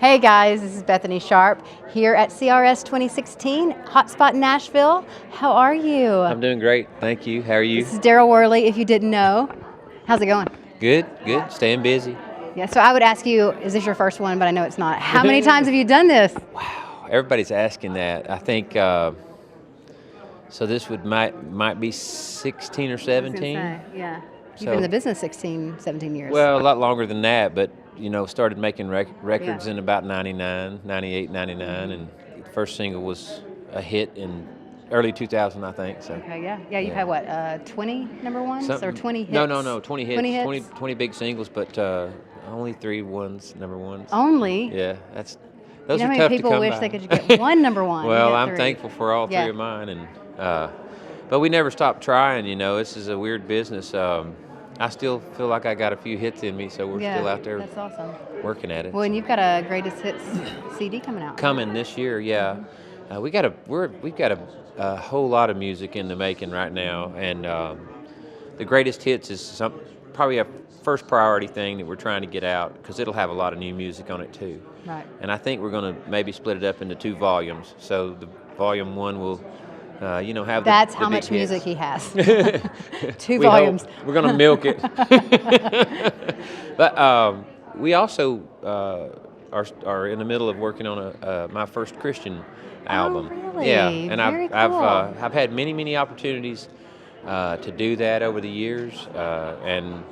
Hey guys, this is Bethany Sharp here at CRS 2016, HotSpot Nashville. How are you? I'm doing great, thank you. How are you? This is Darryl Worley, if you didn't know. How's it going? Good, good. Staying busy. Yeah, so I would ask you, is this your first one? But I know it's not. How many times have you done this? Wow, everybody's asking that. I think, so this might be 16 or 17. Yeah. You've So- been in the business 16, 17 years. Well, a lot longer than that, but, started making records in about 99, 98, 99, and the first single was a hit in early 2000, I think. So. Okay, yeah. You've had what, 20 number ones or 20 hits? No, 20 hits. 20 hits? 20 big singles, but only 3 number ones. Only? Yeah, those You know are how tough many to people come wish by. they could get one number one? Well, You get I'm 3. thankful for all 3 of mine, and but we never stopped trying. This is a weird business. I still feel like I got a few hits in me, so we're still out there. That's awesome. Working at it. Well, and you've got a greatest hits CD coming out. Coming this year, yeah. We've got a whole lot of music in the making right now, and the greatest hits is probably a first priority thing that we're trying to get out, because it'll have a lot of new music on it too. Right. And I think we're going to maybe split it up into 2 volumes. So the volume 1 will, have That's the how big much hits. music he has. 2 We volumes. hope. We're going to milk it. But we also are in the middle of working on my first Christian album. really? Yeah, and Very cool. I've had many opportunities to do that over the years, and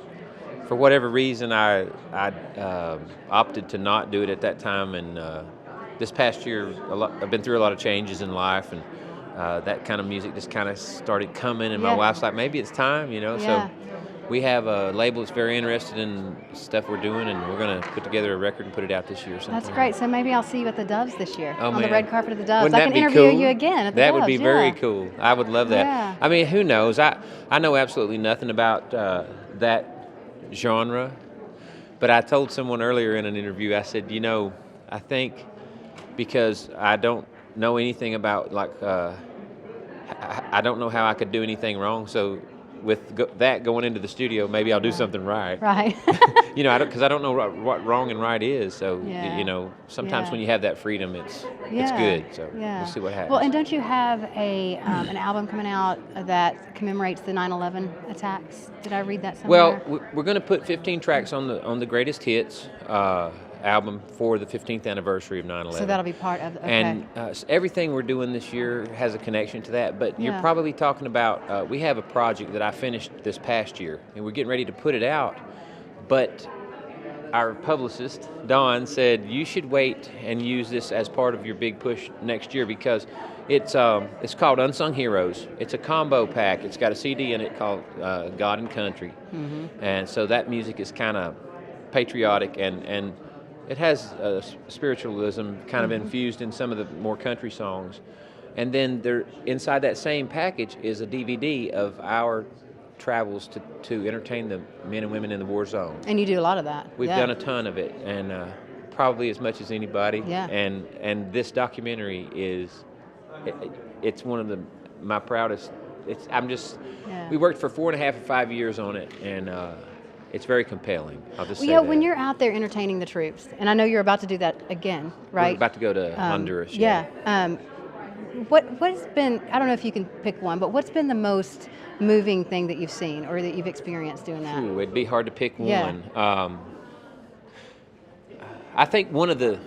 for whatever reason I opted to not do it at that time. And this past year, I've been through a lot of changes in life, and that kind of music just kind of started coming, and my wife's like, maybe it's time, So we have a label that's very interested in stuff we're doing, and we're going to put together a record and put it out this year. That's great. So maybe I'll see you at the Doves this year, Oh, on the man. red carpet of the Doves. Wouldn't I can that be interview cool? you again at the That Doves. would be very cool. I would love that. Yeah. I mean, who knows? I know absolutely nothing about that genre, but I told someone earlier in an interview, I said, I think because I don't know anything about, I don't know how I could do anything wrong, so with that going into the studio, maybe I'll do something right. Right. Because I don't know what wrong and right is. So sometimes when you have that freedom, it's good. So we'll see what happens. Well, and don't you have an album coming out that commemorates the 9/11 attacks? Did I read that somewhere? Well, we're going to put 15 tracks on the greatest hits album for the 15th anniversary of 9/11. So that'll be part of. Okay. And everything we're doing this year has a connection to that. But you're probably talking about, we have a project that I finished this past year, and we're getting ready to put it out. But our publicist, Don, said you should wait and use this as part of your big push next year, because it's called Unsung Heroes. It's a combo pack. It's got a CD in it called God and Country. Mm-hmm. And so that music is kind of patriotic, and it has spiritualism kind of infused in some of the more country songs. And then inside that same package is a DVD of our travels to entertain the men and women in the war zone. And you do a lot of that. We've done a ton of it, and probably as much as anybody. Yeah. And this documentary it's one of my proudest. We worked for 4.5 or 5 years on it, and it's very compelling. I'll just say that. When you're out there entertaining the troops, and I know you're about to do that again, right? We're about to go to Honduras. What's been, I don't know if you can pick one, but what's been the most moving thing that you've seen or that you've experienced doing that? Ooh, it'd be hard to pick Yeah. one. I think one of the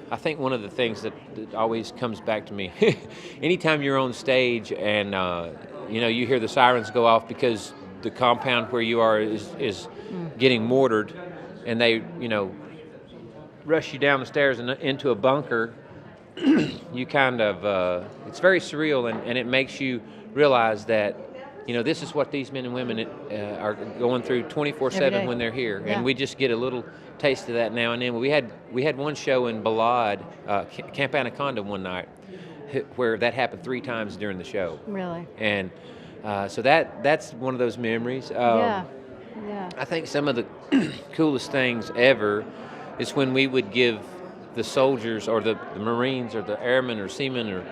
things that always comes back to me, anytime you're on stage and you hear the sirens go off because the compound where you are is getting mortared, and they rush you down the stairs and into a bunker. You kind of it's very surreal, and it makes you realize that this is what these men and women are going through 24/7 when they're here, and we just get a little taste of that now and then. We had one show in Balad, Camp Anaconda, one night, where that happened 3 times during the show. Really? And so that's one of those memories. Yeah. I think some of the coolest things ever is when we would give the soldiers or the Marines or the airmen or seamen or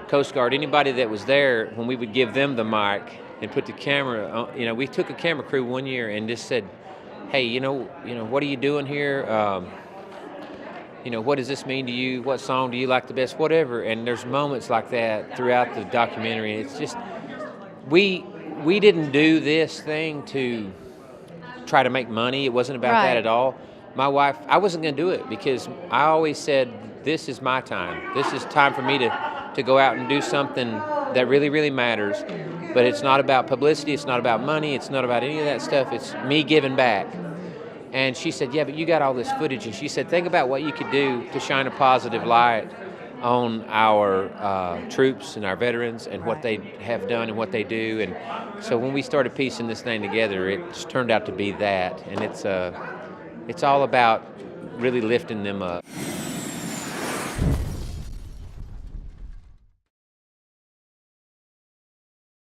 Coast Guard, anybody that was there, when we would give them the mic and put the camera on, we took a camera crew one year and just said, hey, what are you doing here? what does this mean to you? What song do you like the best? Whatever. And there's moments like that throughout the documentary. It's just, we didn't do this thing to try to make money. It wasn't about that at all. My wife, I wasn't going to do it because I always said, this is my time. This is time for me to go out and do something that really, really matters. But it's not about publicity. It's not about money. It's not about any of that stuff. It's me giving back. And she said, yeah, but you got all this footage. And she said, think about what you could do to shine a positive light on our troops and our veterans and what they have done and what they do. And so when we started piecing this thing together, it just turned out to be that. And it's all about really lifting them up.